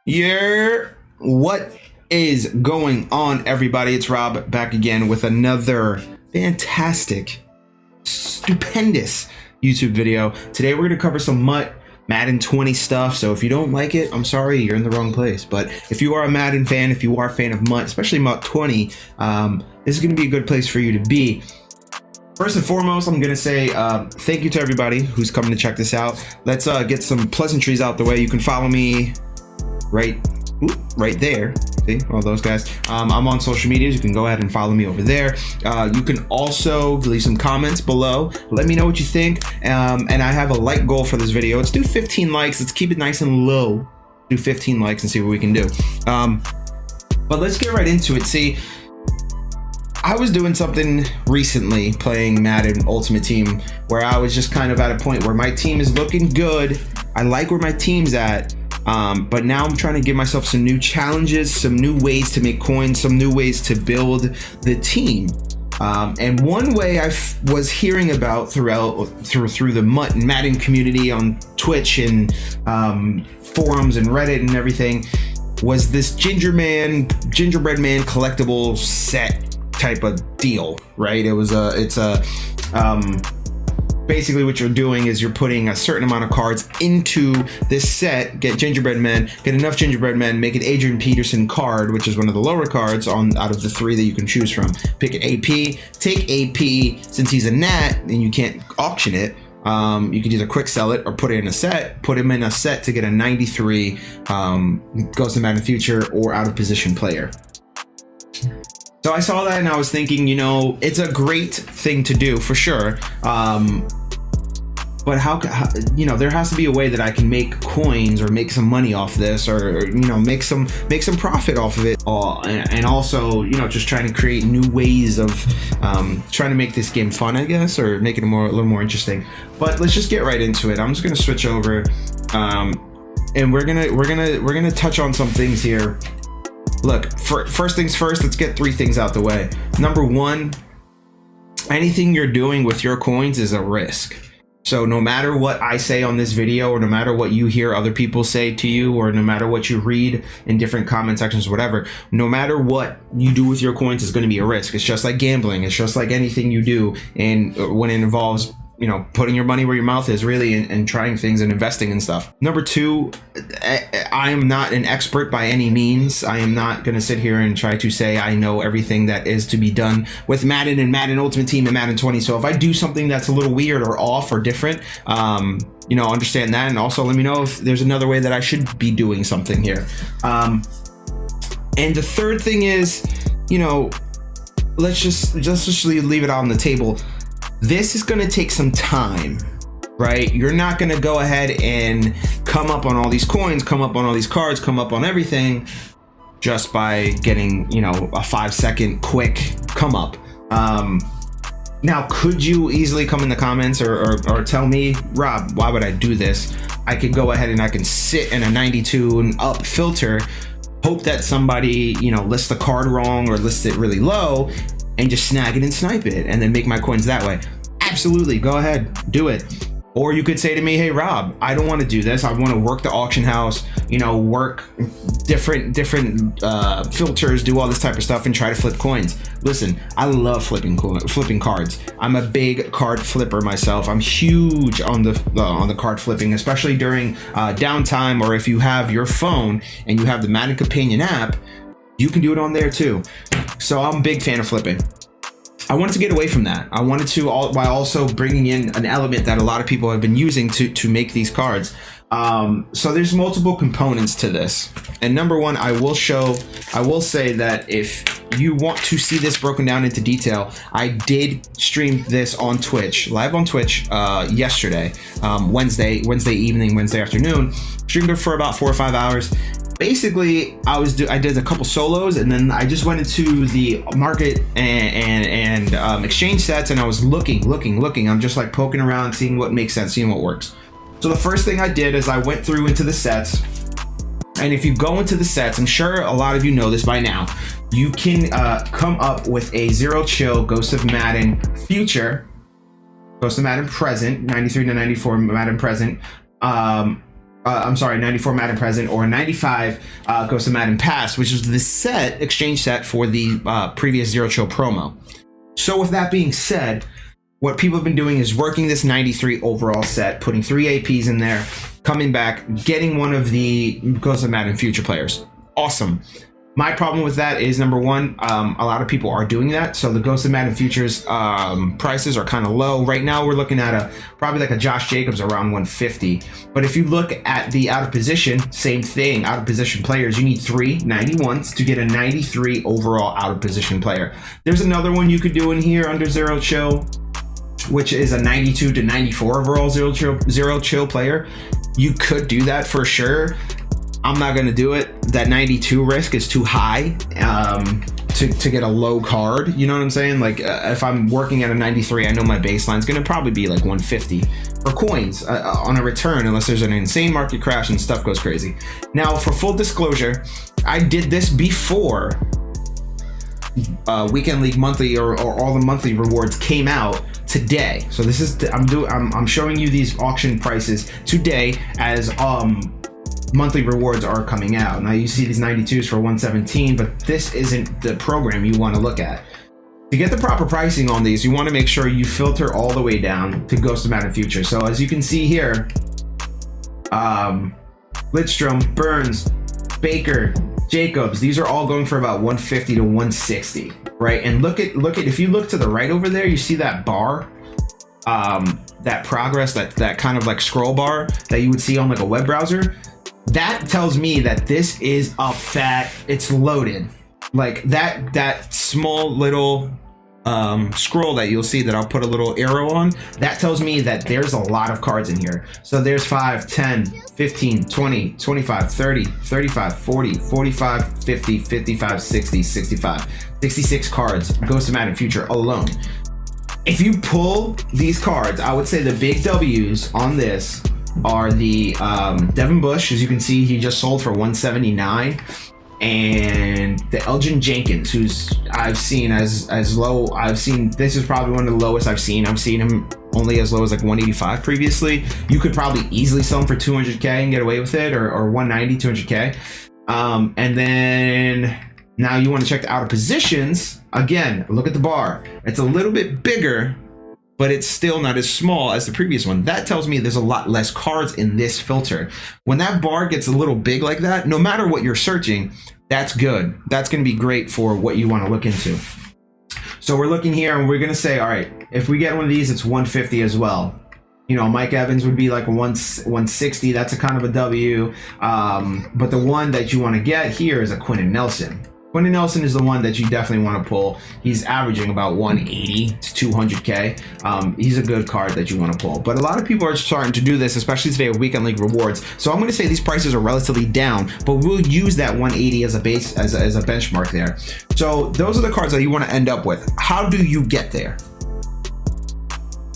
Yeah, what is going on, everybody? It's Rob back again with another fantastic, stupendous YouTube video. Today we're going to cover some MUT Madden 20 stuff. So if you don't like it, I'm sorry, you're in the wrong place. But if you are a Madden fan, if you are a fan of MUT, especially MUT 20, this is going to be a good place for you to be. First and foremost, I'm going to say thank you to everybody who's coming to check this out. Let's get some pleasantries out the way. You can follow me right there. See all those guys. I'm on social medias. You can go ahead and follow me over there. You can also leave some comments below. Let me know what you think. And I have a like goal for this video. Let's do 15 likes. Let's keep it nice and low. Do 15 likes and see what we can do. But let's get right into it. See, I was doing something recently playing Madden Ultimate Team where I was just kind of at a point where my team is looking good. I like where my team's at. But now I'm trying to give myself some new challenges, some new ways to make coins, some new ways to build the team. And one way I was hearing about through the MUT and Madden community on Twitch and forums and Reddit and everything was this gingerbread man collectible set type of deal, right? Basically what you're doing is you're putting a certain amount of cards into this set, get gingerbread men, get enough gingerbread men, make an Adrian Peterson card, which is one of the lower cards out of the 3 that you can choose from. Pick an AP, take AP, since he's a nat and you can't auction it, you could either quick sell it or put it in a set, put him in a set to get a 93 goes to Madden Future or out of position player. So I saw that and I was thinking, you know, it's a great thing to do for sure. But how, you know, there has to be a way that I can make coins or make some money off this, or you know, make some profit off of it. And also, you know, just trying to create new ways of trying to make this game fun, I guess, or make it a little more interesting. But let's just get right into it. I'm just gonna switch over, and we're gonna touch on some things here. Look, first things first, let's get 3 things out the way. Number 1, anything you're doing with your coins is a risk. So no matter what I say on this video, or no matter what you hear other people say to you, or no matter what you read in different comment sections, or whatever, no matter what you do with your coins is going to be a risk. It's just like gambling. It's just like anything you do, and when it involves, you know, putting your money where your mouth is, really, and trying things and investing and stuff. Number 2, I am not an expert by any means. I am not going to sit here and try to say I know everything that is to be done with Madden and Madden Ultimate Team and Madden 20. So if I do something that's a little weird or off or different, you know, understand that, and also let me know if there's another way that I should be doing something here. And the third thing is, you know, let's just leave it out on the table. This is going to take some time, right? You're not going to go ahead and come up on all these coins, come up on all these cards, come up on everything just by getting, you know, a 5-second quick come up. Now, could you easily come in the comments or tell me, Rob, why would I do this? I could go ahead and I can sit in a 92 and up filter, hope that somebody, you know, lists the card wrong or lists it really low, and just snag it and snipe it and then make my coins that way. Absolutely, go ahead, do it. Or you could say to me, hey Rob, I don't want to do this. I want to work the auction house, you know, work different filters, do all this type of stuff and try to flip coins. Listen, I love flipping cards. I'm a big card flipper myself. I'm huge on the card flipping, especially during downtime, or if you have your phone and you have the Madden Companion app, you can do it on there too. So I'm a big fan of flipping. I wanted to get away from that. I wanted to, while also bringing in an element that a lot of people have been using to make these cards. So there's multiple components to this. And number 1, I will say that if you want to see this broken down into detail, I did stream this on Twitch, live on Twitch yesterday, Wednesday evening, Wednesday afternoon. Streamed it for about 4 or 5 hours. Basically, I did a couple solos, and then I just went into the market and exchange sets, and I was looking. I'm just like poking around, seeing what makes sense, seeing what works. So the first thing I did is I went through into the sets, and if you go into the sets, I'm sure a lot of you know this by now, you can come up with a Zero Chill Ghost of Madden Future, Ghost of Madden Present, 93 to 94 Madden Present, I'm sorry, 94 Madden Present, or 95 Ghost of Madden Past, which is the set, exchange set for the previous Zero Chill promo. So with that being said, what people have been doing is working this 93 overall set, putting 3 APs in there, coming back, getting one of the Ghost of Madden future players. Awesome. My problem with that is, number one, a lot of people are doing that. So the Ghost of Madden Futures prices are kind of low. Right now, we're looking at probably like a Josh Jacobs around 150. But if you look at the out of position, same thing, out of position players, you need 3 91s to get a 93 overall out of position player. There's another one you could do in here under Zero Chill, which is a 92 to 94 overall Zero Chill player. You could do that for sure. I'm not going to do it. That 92 risk is too high to get a low card. You know what I'm saying? Like if I'm working at a 93, I know my baseline is going to probably be like 150 for coins on a return, unless there's an insane market crash and stuff goes crazy. Now, for full disclosure, I did this before Weekend League monthly or all the monthly rewards came out today. So this is I'm showing you these auction prices today as monthly rewards are coming out. Now you see these 92s for 117, but this isn't the program you want to look at. To get the proper pricing on these, you want to make sure you filter all the way down to Ghost of Madden Future. So as you can see here, Lidstrom, Burns, Baker, Jacobs, these are all going for about 150 to 160, right? And look at if you look to the right over there, you see that bar, that progress, that kind of like scroll bar that you would see on like a web browser. That tells me that this is it's loaded. Like that small little scroll that you'll see that I'll put a little arrow on, that tells me that there's a lot of cards in here. So there's 5, 10, 15, 20, 25, 30, 35, 40, 45, 50, 55, 60, 65, 66 cards, Ghost of Madden Future alone. If you pull these cards, I would say the big W's on this are the Devin Bush, as you can see, he just sold for 179, and the Elgin Jenkins, who's I've seen as low. This is probably one of the lowest I've seen. I've seen him only as low as like 185 previously. You could probably easily sell him for 200k and get away with it, or 190, 200k. And then now you want to check the out of positions. Again, look at the bar. It's a little bit bigger, but it's still not as small as the previous one. That tells me there's a lot less cards in this filter. When that bar gets a little big like that, no matter what you're searching, that's good. That's gonna be great for what you wanna look into. So we're looking here and we're gonna say, all right, if we get one of these, it's 150 as well. You know, Mike Evans would be like a 160, that's a kind of a W. But the one that you wanna get here is a Quentin Nelson. Quentin Nelson is the one that you definitely want to pull. He's averaging about 180 to 200k. He's a good card that you want to pull. But a lot of people are starting to do this, especially today with Weekend League rewards. So I'm going to say these prices are relatively down, but we'll use that 180 as a base, as a benchmark there. So those are the cards that you want to end up with. How do you get there?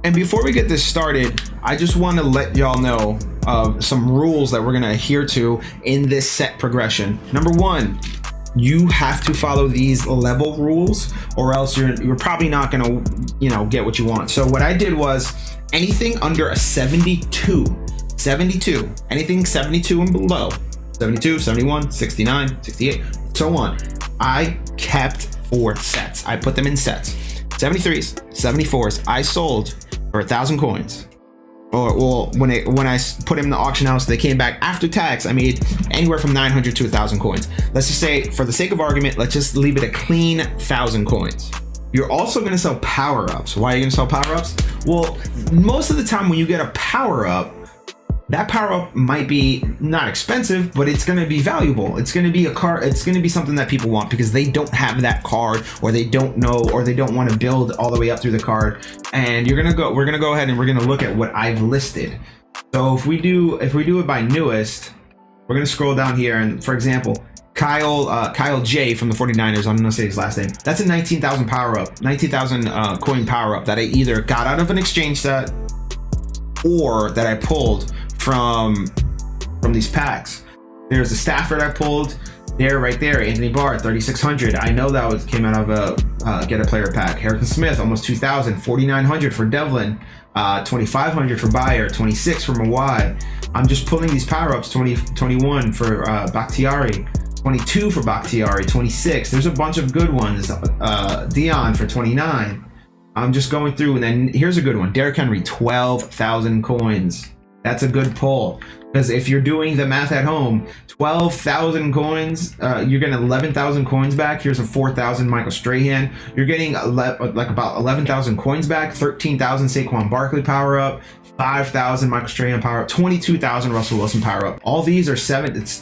And before we get this started, I just want to let y'all know some rules that we're going to adhere to in this set progression. Number one, you have to follow these level rules, or else you're probably not gonna, get what you want. So what I did was anything under a 72, anything 72 and below, 72, 71, 69, 68, so on, I kept 4 sets. I put them in sets. 73s, 74s, I sold for 1,000 coins. Or well, when I put him in the auction house, they came back after tax. I made anywhere from 900 to 1,000 coins. Let's just say, for the sake of argument, let's just leave it a clean 1,000 coins. You're also going to sell power-ups. Why are you going to sell power-ups? Well, most of the time when you get a power-up, that power-up might be not expensive, but it's going to be valuable. It's going to be a card. It's going to be something that people want because they don't have that card, or they don't know, or they don't want to build all the way up through the card. And we're going to go ahead and we're going to look at what I've listed. So if we do it by newest, we're going to scroll down here, and for example, Kyle J from the 49ers, I'm going to say his last name. That's a 19,000 power-up, 19,000 coin power-up that I either got out of an exchange set or that I pulled from these packs. There's a Stafford I pulled, There, right there, Anthony Barr, 3,600. I know that came out of a get a player pack. Harrison Smith, almost 2,000. 4,900 for Devlin. 2,500 for Bayer. 26 for Mawai. I'm just pulling these power ups. 21 for Bakhtiari. 22 for Bakhtiari. 26. There's a bunch of good ones. Dion for 29. I'm just going through, and then here's a good one. Derrick Henry, 12,000 coins. That's a good pull, because if you're doing the math at home, 12,000 coins, you're getting 11,000 coins back. Here's a 4,000 Michael Strahan. You're getting like about 11,000 coins back. 13,000 Saquon Barkley power up. 5,000 Michael Strahan power up. 22,000 Russell Wilson power up. All these are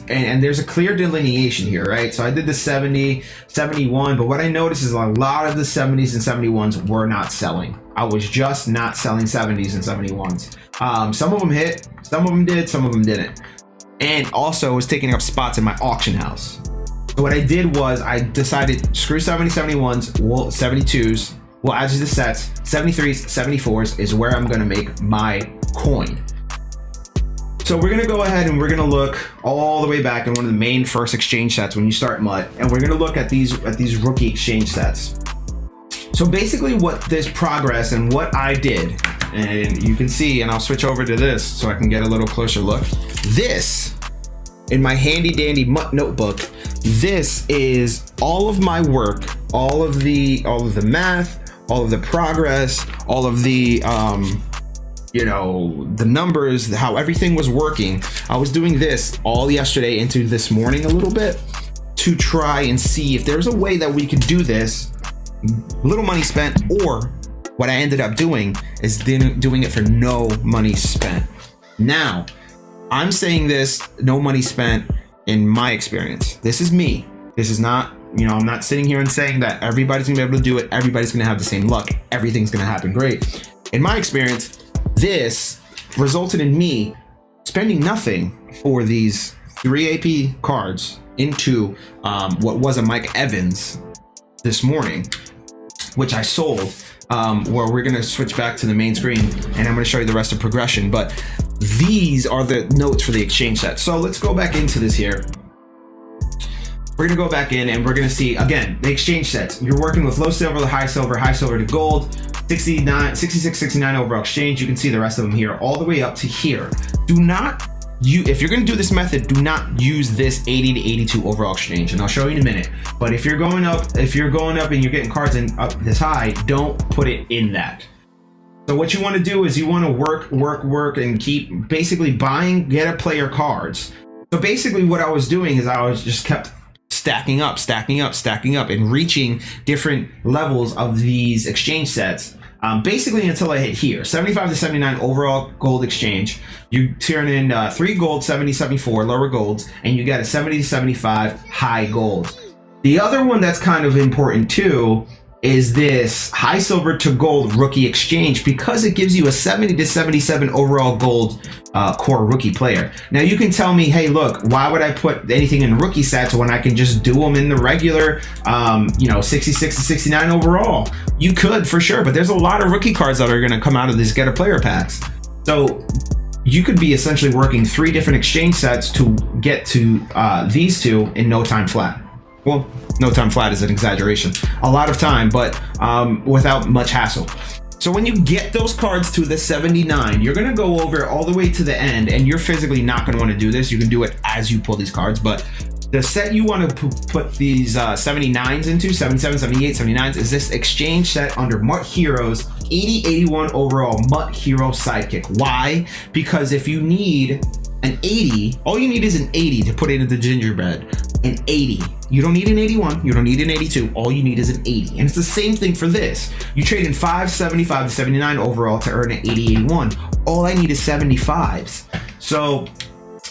and there's a clear delineation here, right? So I did the 70, 71, but what I noticed is a lot of the 70s and 71s were not selling. I was just not selling 70s and 71s. Some of them hit, some of them did, some of them didn't. And also was taking up spots in my auction house. So what I did was I decided, screw 70, 71s, well, 72s, we'll add to the sets. 73s, 74s is where I'm gonna make my coin. So we're gonna go ahead and we're gonna look all the way back in one of the main first exchange sets when you start MUT, and we're gonna look at these rookie exchange sets. So basically what this progress and what I did, and you can see, and I'll switch over to this so I can get a little closer look. This, in my handy dandy MUT notebook, this is all of my work, all of the math, all of the progress, all of the the numbers, how everything was working. I was doing this all yesterday into this morning a little bit to try and see if there's a way that we could do this, little money spent, or what I ended up doing is doing it for no money spent. Now, I'm saying this, no money spent, in my experience. This is me. This is not, I'm not sitting here and saying that everybody's gonna be able to do it, everybody's gonna have the same luck, everything's gonna happen great. In my experience, this resulted in me spending nothing for these 3 AP cards into what was a Mike Evans this morning, which I sold, where we're gonna switch back to the main screen and I'm gonna show you the rest of progression. But these are the notes for the exchange set. So let's go back into this here. We're gonna go back in and we're gonna see, again, the exchange sets. You're working with low silver to high silver to gold, 69, 66, 69 overall exchange. You can see the rest of them here, all the way up to here. If you're gonna do this method, do not use this 80 to 82 overall exchange, and I'll show you in a minute. But if you're going up and you're getting cards in up this high, don't put it in that. So what you want to do is you want to work and keep basically buying get a player cards. So basically what I was doing is I was just kept stacking up and reaching different levels of these exchange sets. Basically until I hit here, 75 to 79 overall gold exchange. You turn in 3 gold, 70, 74 lower golds, and you get a 70 to 75 high gold. The other one that's kind of important too is this high silver to gold rookie exchange, because it gives you a 70 to 77 overall gold core rookie player. Now you can tell me, hey, look, why would I put anything in rookie sets when I can just do them in the regular, 66 to 69 overall? You could for sure, but there's a lot of rookie cards that are going to come out of these get a player packs. So you could be essentially working 3 different exchange sets to get to these two in no time flat. Well, no time flat is an exaggeration. A lot of time, but without much hassle. So when you get those cards to the 79, you're gonna go over all the way to the end, and you're physically not gonna wanna do this. You can do it as you pull these cards, but the set you wanna put these 79s into, 77, 78, 79s, is this exchange set under MUT Heroes, 80, 81 overall MUT Hero Sidekick. Why? Because if you need an 80, all you need is an 80 to put into the gingerbread. An 80. You don't need an 81, you don't need an 82, all you need is an 80. And it's the same thing for this. You trade in 5, 75 to 79 overall to earn an 80, 81. All I need is 75s. So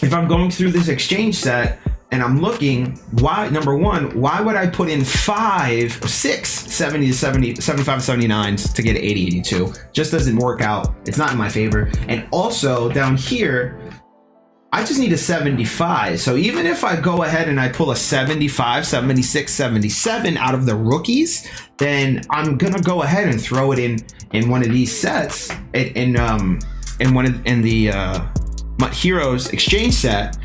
if I'm going through this exchange set and I'm looking, why, number one, why would I put in 5 or 6 70 to 70, 75 to 79s to get an 80, 82? Just doesn't work out. It's not in my favor. And also down here, I just need a 75. So even if I go ahead and I pull a 75, 76, 77 out of the rookies, then I'm gonna go ahead and throw it in one of these sets in the MUT Heroes exchange set.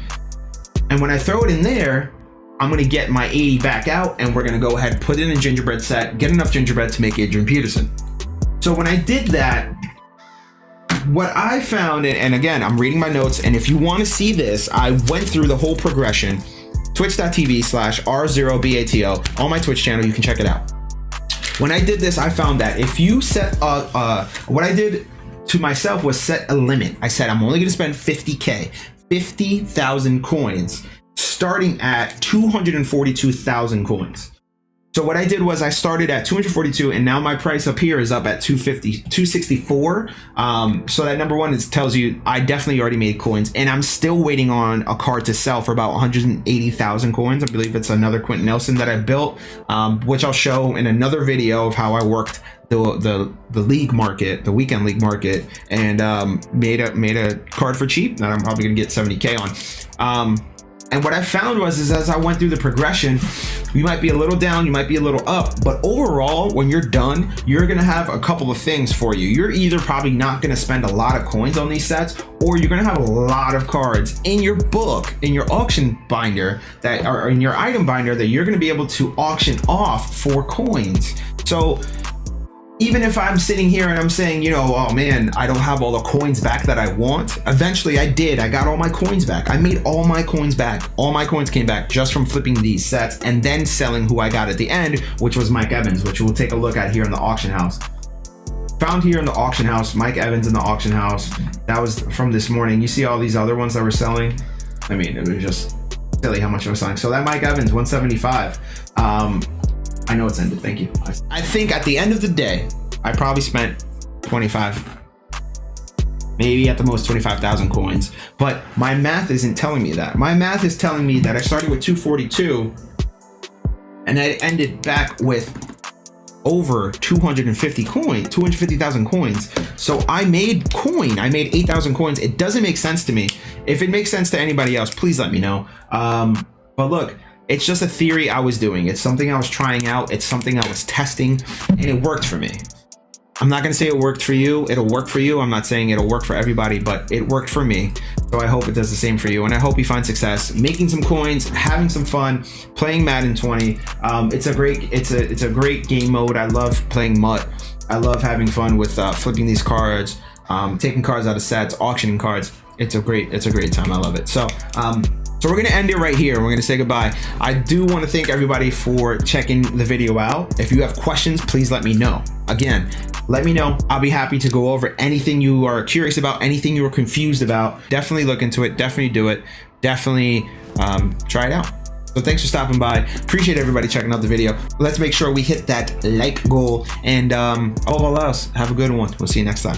And when I throw it in there, I'm gonna get my 80 back out, and we're gonna go ahead, put in a gingerbread set, get enough gingerbread to make Adrian Peterson. So when I did that, what I found, and again, I'm reading my notes, and if you want to see this, I went through the whole progression. Twitch.tv/R0BATO on my Twitch channel, you can check it out. When I did this, I found that if you set what I did to myself was set a limit. I said I'm only gonna spend 50K, 50,000 coins, starting at 242,000 coins. So what I did was I started at 242, and now my price up here is up at 264. So that number one, it tells you I definitely already made coins, and I'm still waiting on a card to sell for about 180,000 coins. I believe it's another Quentin Nelson that I built, which I'll show in another video of how I worked the league market, the weekend league market, and made a card for cheap that I'm probably gonna get 70K on. And what I found was as I went through the progression, you might be a little down, you might be a little up, but overall, when you're done, you're gonna have a couple of things for you. You're either probably not gonna spend a lot of coins on these sets, or you're gonna have a lot of cards in your book, in your auction binder, that or in your item binder, that you're gonna be able to auction off for coins. So even if I'm sitting here and I'm saying, you know, oh man, I don't have all the coins back that I want. Eventually I did. I got all my coins back. I made all my coins back. All my coins came back just from flipping these sets and then selling who I got at the end, which was Mike Evans, which we'll take a look at here in the auction house. Found here in the auction house, Mike Evans in the auction house. That was from this morning. You see all these other ones that were selling? I mean, it was just silly how much I was selling. So that Mike Evans, 175. I know it's ended, thank you. I think at the end of the day, I probably spent 25, maybe at the most 25,000 coins, but my math isn't telling me that. My math is telling me that I started with 242 and I ended back with over 250,000 coins. So I made coin, I made 8,000 coins. It doesn't make sense to me. If it makes sense to anybody else, please let me know. But look, it's just a theory I was doing. It's something I was trying out. It's something I was testing, and it worked for me. I'm not gonna say it worked for you. It'll work for you. I'm not saying it'll work for everybody, but it worked for me. So I hope it does the same for you. And I hope you find success making some coins, having some fun, playing Madden 20. It's a great game mode. I love playing MUT. I love having fun with flipping these cards, taking cards out of sets, auctioning cards. It's a great time. I love it. So we're gonna end it right here. We're gonna say goodbye. I do want to thank everybody for checking the video out. If you have questions, please let me know. Again, let me know. I'll be happy to go over anything you are curious about, anything you are confused about. Definitely look into it. Definitely do it. Definitely try it out. So thanks for stopping by. Appreciate everybody checking out the video. Let's make sure we hit that like goal. And above all else, have a good one. We'll see you next time.